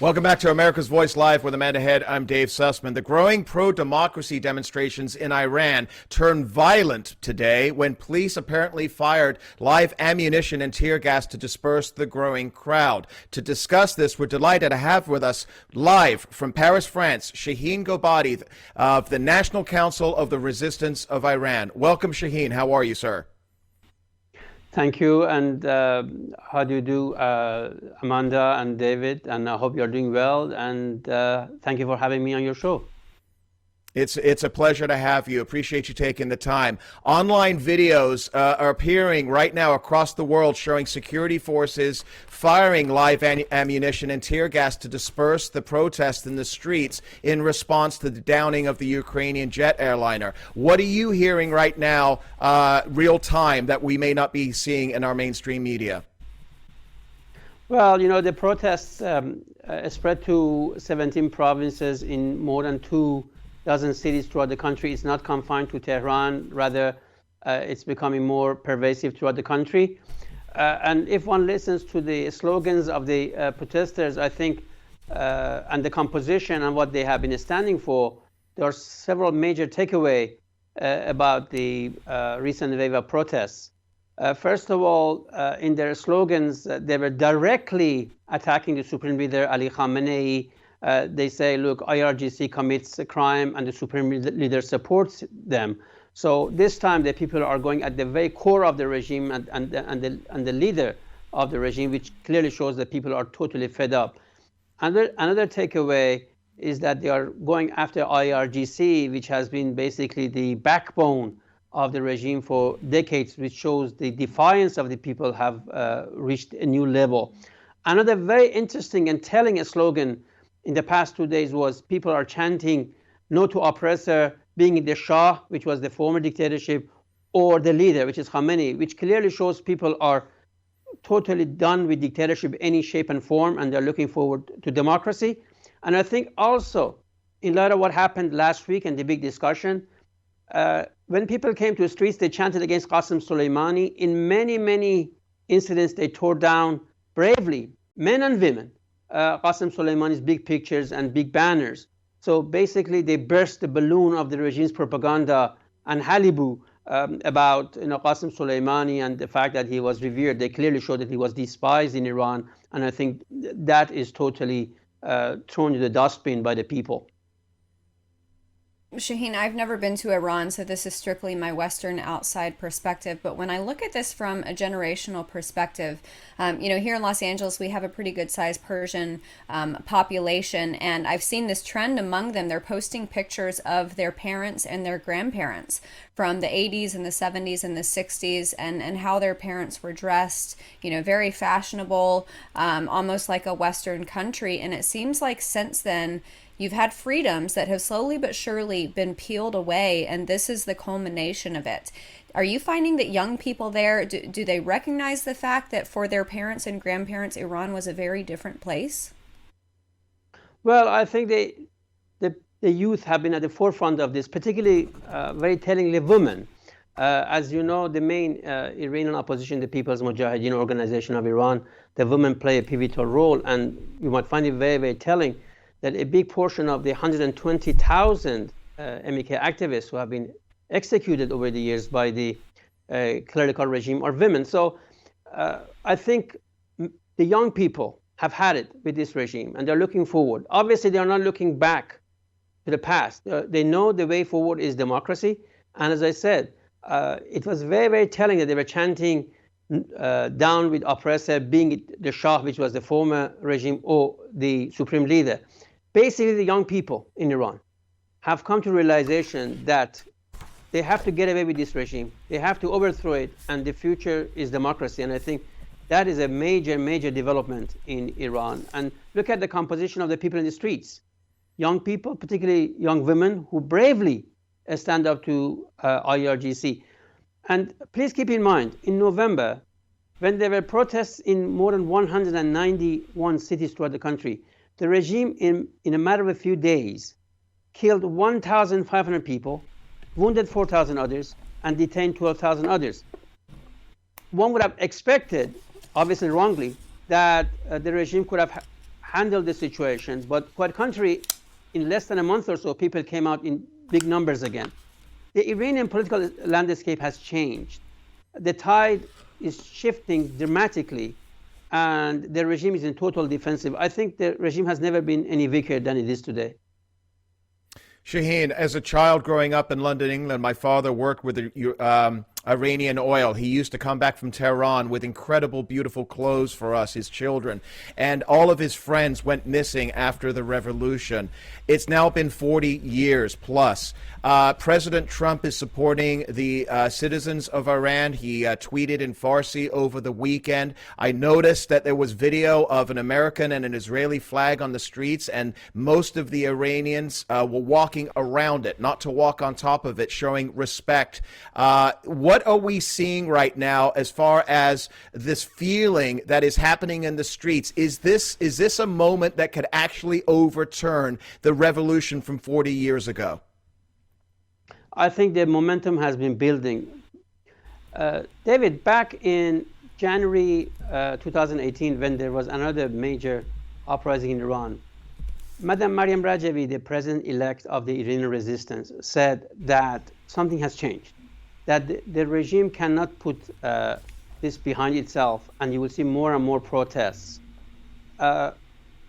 Welcome back to America's Voice Live with Amanda Head. I'm Dave Sussman. The growing pro-democracy demonstrations in Iran turned violent today when police apparently fired live ammunition and tear gas to disperse the growing crowd. To discuss this, we're delighted to have with us live from Paris, France, Shahin Gobadi of the National Council of the Resistance of Iran. Welcome, Shahin. How are you, sir? Thank you, and how do you do, Amanda and David? And I hope you're doing well, and thank you for having me on your show. It's a pleasure to have you. Appreciate you taking the time. Online videos are appearing right now across the world showing security forces firing live ammunition and tear gas to disperse the protests in the streets in response to the downing of the Ukrainian jet airliner. What are you hearing right now, real time, that we may not be seeing in our mainstream media? Well, you know, the protests spread to 17 provinces in more than 24 cities throughout the country. It's not confined to Tehran. Rather, it's becoming more pervasive throughout the country. And if one listens to the slogans of the protesters, I think, and the composition and what they have been standing for, there are several major takeaways about the recent wave of protests. First of all, in their slogans, they were directly attacking the Supreme Leader, Ali Khamenei. They say, look, IRGC commits a crime and the Supreme Leader supports them. So this time the people are going at the very core of the regime and the leader of the regime, which clearly shows that people are totally fed up. Another takeaway is that they are going after IRGC, which has been basically the backbone of the regime for decades, which shows the defiance of the people have reached a new level. Another very interesting and telling slogan in the past 2 days was people are chanting no to oppressor, being it the Shah, which was the former dictatorship, or the leader, which is Khamenei, which clearly shows people are totally done with dictatorship, any shape and form, and they're looking forward to democracy. And I think also, in light of what happened last week and the big discussion, when people came to the streets, they chanted against Qasem Soleimani. In many incidents, they tore down bravely, men and women, Qasem Soleimani's big pictures and big banners. So basically, they burst the balloon of the regime's propaganda and halibu about Qasem Soleimani and the fact that he was revered. They clearly showed that he was despised in Iran, and I think that is totally thrown to the dustbin by the people. Shahin, I've never been to Iran, so this is strictly my Western outside perspective. But when I look at this from a generational perspective, here in Los Angeles, we have a pretty good sized Persian population. And I've seen this trend among them. They're posting pictures of their parents and their grandparents from the 80s and the 70s and the 60s and how their parents were dressed, very fashionable, almost like a Western country. And it seems like since then, you've had freedoms that have slowly but surely been peeled away, and this is the culmination of it. Are you finding that young people there, do they recognize the fact that for their parents and grandparents, Iran was a very different place? Well, I think the youth have been at the forefront of this, particularly very tellingly women. As you know, the main Iranian opposition, the People's Mojahedin Organization of Iran, the women play a pivotal role, and you might find it very telling that a big portion of the 120,000 MEK activists who have been executed over the years by the clerical regime are women. So I think the young people have had it with this regime, and they're looking forward. Obviously, they are not looking back to the past. They know the way forward is democracy. And as I said, it was very telling that they were chanting down with oppressor, being it the Shah, which was the former regime, or the supreme leader. Basically, the young people in Iran have come to realization that they have to get away with this regime. They have to overthrow it, and the future is democracy. And I think that is a major development in Iran. And look at the composition of the people in the streets. Young people, particularly young women, who bravely stand up to IRGC. And please keep in mind, in November, when there were protests in more than 191 cities throughout the country, the regime, in a matter of a few days, killed 1,500 people, wounded 4,000 others, and detained 12,000 others. One would have expected, obviously wrongly, that the regime could have handled the situation. But quite contrary, in less than a month or so, people came out in big numbers again. The Iranian political landscape has changed. The tide is shifting dramatically, and the regime is in total defensive. I think the regime has never been any weaker than it is today. Shahin, as a child growing up in London, England, my father worked with the Iranian oil. He used to come back from Tehran with incredible, beautiful clothes for us, his children. And all of his friends went missing after the revolution. It's now been 40 years plus. President Trump is supporting the citizens of Iran. He tweeted in Farsi over the weekend. I noticed that there was video of an American and an Israeli flag on the streets, and most of the Iranians were walking around it, not to walk on top of it, showing respect. What are we seeing right now as far as this feeling that is happening in the streets? Is this a moment that could actually overturn the revolution from 40 years ago? I think the momentum has been building. David, back in January 2018, when there was another major uprising in Iran, Madam Mariam Rajavi, the president-elect of the Iranian Resistance, said that something has changed, that the regime cannot put this behind itself, and you will see more and more protests.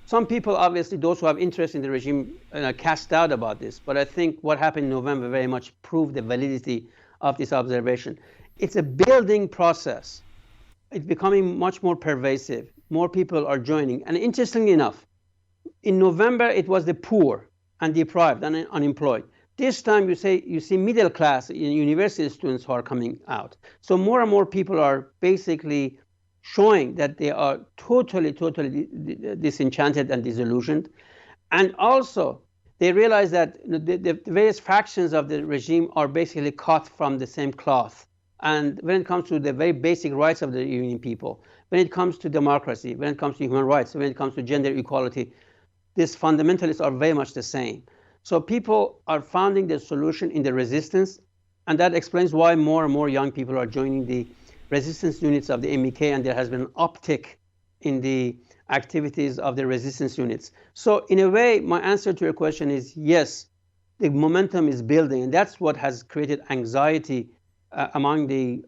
Some people, obviously, those who have interest in the regime, cast doubt about this. But I think what happened in November very much proved the validity of this observation. It's a building process. It's becoming much more pervasive. More people are joining. And interestingly enough, in November, it was the poor and deprived and unemployed. This time, you see middle class university students who are coming out. So more and more people are basically showing that they are totally disenchanted and disillusioned. And also, they realize that the various factions of the regime are basically cut from the same cloth. And when it comes to the very basic rights of the Iranian people, when it comes to democracy, when it comes to human rights, when it comes to gender equality, these fundamentalists are very much the same. So people are finding the solution in the resistance, and that explains why more and more young people are joining the resistance units of the MEK, and there has been an uptick in the activities of the resistance units. So in a way, my answer to your question is yes, the momentum is building, and that's what has created anxiety among the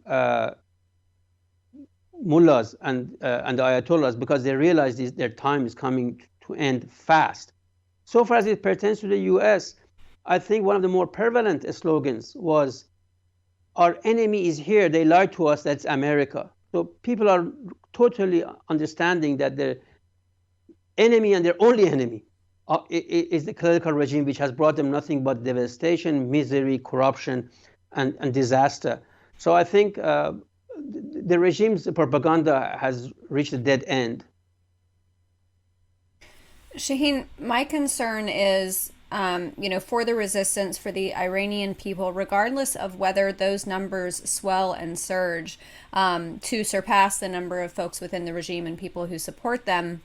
mullahs and the ayatollahs, because they realize their time is coming to end fast. So far as it pertains to the US, I think one of the more prevalent slogans was, our enemy is here, they lied to us, that's America. So people are totally understanding that their enemy and their only enemy is the clerical regime, which has brought them nothing but devastation, misery, corruption, and disaster. So I think the regime's propaganda has reached a dead end. Shahin, my concern is, for the resistance, for the Iranian people, regardless of whether those numbers swell and surge to surpass the number of folks within the regime and people who support them.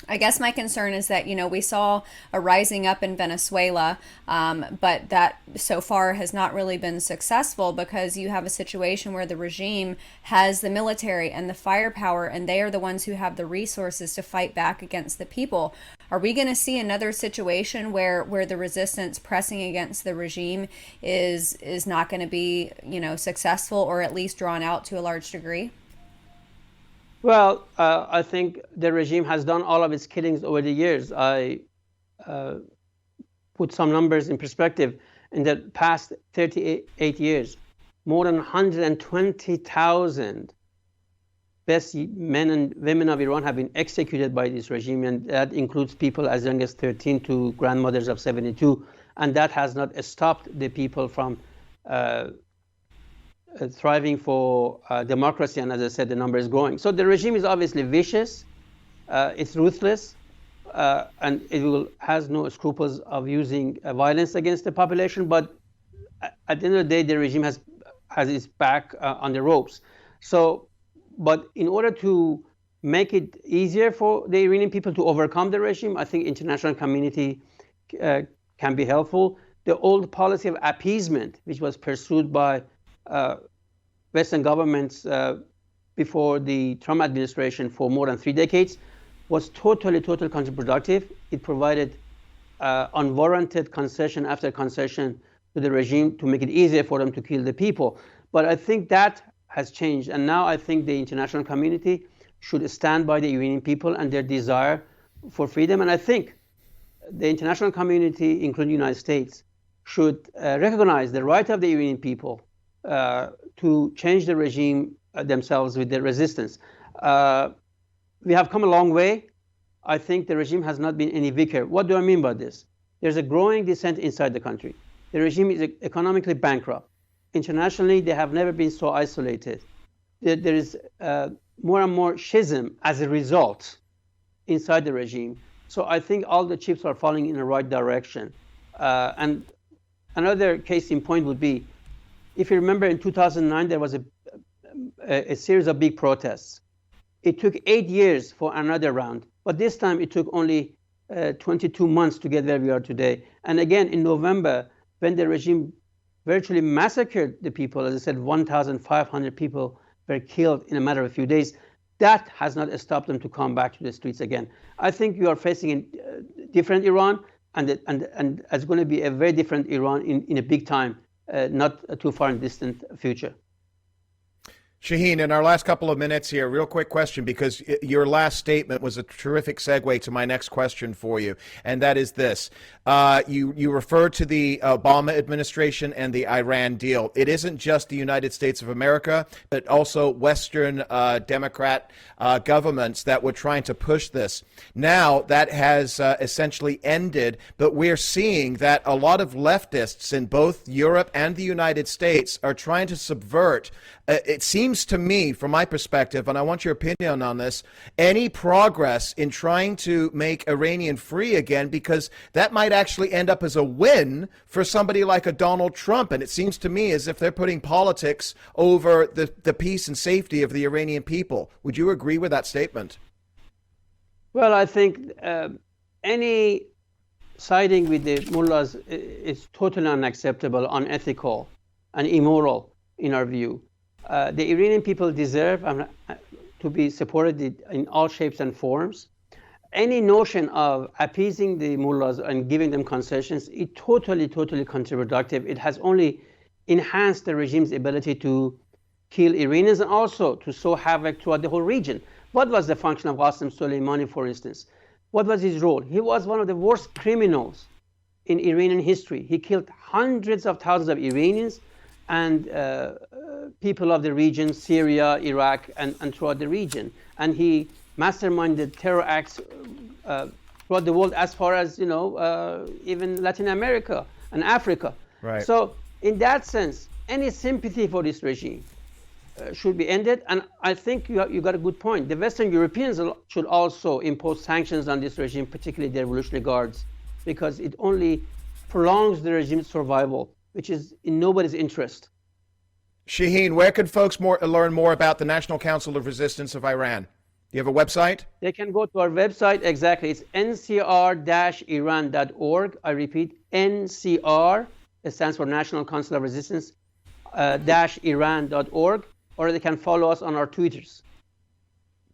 I guess my concern is that, we saw a rising up in Venezuela, but that so far has not really been successful, because you have a situation where the regime has the military and the firepower, and they are the ones who have the resources to fight back against the people. Are we going to see another situation where the resistance pressing against the regime is not going to be, successful, or at least drawn out to a large degree? Well, I think the regime has done all of its killings over the years. I put some numbers in perspective. In the past 38 years, more than 120,000 best men and women of Iran have been executed by this regime, and that includes people as young as 13 to grandmothers of 72, and that has not stopped the people from thriving for democracy, and as I said, the number is growing. So the regime is obviously vicious, it's ruthless, and it has no scruples of using violence against the population, but at the end of the day, the regime has its back on the ropes. So, but in order to make it easier for the Iranian people to overcome the regime, I think international community can be helpful. The old policy of appeasement, which was pursued by Western governments before the Trump administration for more than 3 decades, was totally counterproductive. It provided unwarranted concession after concession to the regime to make it easier for them to kill the people. But I think that has changed. And now I think the international community should stand by the Iranian people and their desire for freedom. And I think the international community, including the United States, should recognize the right of the Iranian people to change the regime themselves with their resistance. We have come a long way. I think the regime has not been any weaker. What do I mean by this? There's a growing dissent inside the country. The regime is economically bankrupt. Internationally, they have never been so isolated. There is more and more schism as a result inside the regime. So I think all the chips are falling in the right direction. And another case in point would be, if you remember in 2009, there was a series of big protests. It took 8 years for another round, but this time it took only 22 months to get where we are today. And again, in November, when the regime virtually massacred the people, as I said, 1,500 people were killed in a matter of a few days, that has not stopped them to come back to the streets again. I think we are facing a different Iran, and it's going to be a very different Iran in a big time, not too far in distant future. Shahin, in our last couple of minutes here, real quick question, because your last statement was a terrific segue to my next question for you, and that is this. You referred to the Obama administration and the Iran deal. It isn't just the United States of America, but also Western Democrat governments that were trying to push this. Now that has essentially ended, but we're seeing that a lot of leftists in both Europe and the United States are trying to subvert, it seems to me, from my perspective, and I want your opinion on this, any progress in trying to make Iranian free again, because that might actually end up as a win for somebody like a Donald Trump. And it seems to me as if they're putting politics over the peace and safety of the Iranian people. Would you agree with that statement? Well, I think any siding with the mullahs is totally unacceptable, unethical, and immoral in our view. The Iranian people deserve to be supported in all shapes and forms. Any notion of appeasing the mullahs and giving them concessions is totally counterproductive. It has only enhanced the regime's ability to kill Iranians and also to sow havoc throughout the whole region. What was the function of Qasem Soleimani, for instance? What was his role? He was one of the worst criminals in Iranian history. He killed hundreds of thousands of Iranians and people of the region, Syria, Iraq, and throughout the region. And he masterminded terror acts throughout the world, as far as, even Latin America and Africa. Right. So in that sense, any sympathy for this regime should be ended. And I think you got a good point. The Western Europeans should also impose sanctions on this regime, particularly the Revolutionary Guards, because it only prolongs the regime's survival, which is in nobody's interest. Shahin, where can folks learn more about the National Council of Resistance of Iran? Do you have a website? They can go to our website. Exactly. It's ncr-iran.org. I repeat, NCR. It stands for National Council of Resistance -iran.org. Or they can follow us on our Twitters.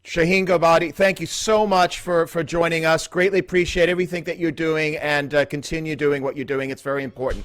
Shahin Gobadi, thank you so much for joining us. Greatly appreciate everything that you're doing, and continue doing what you're doing. It's very important.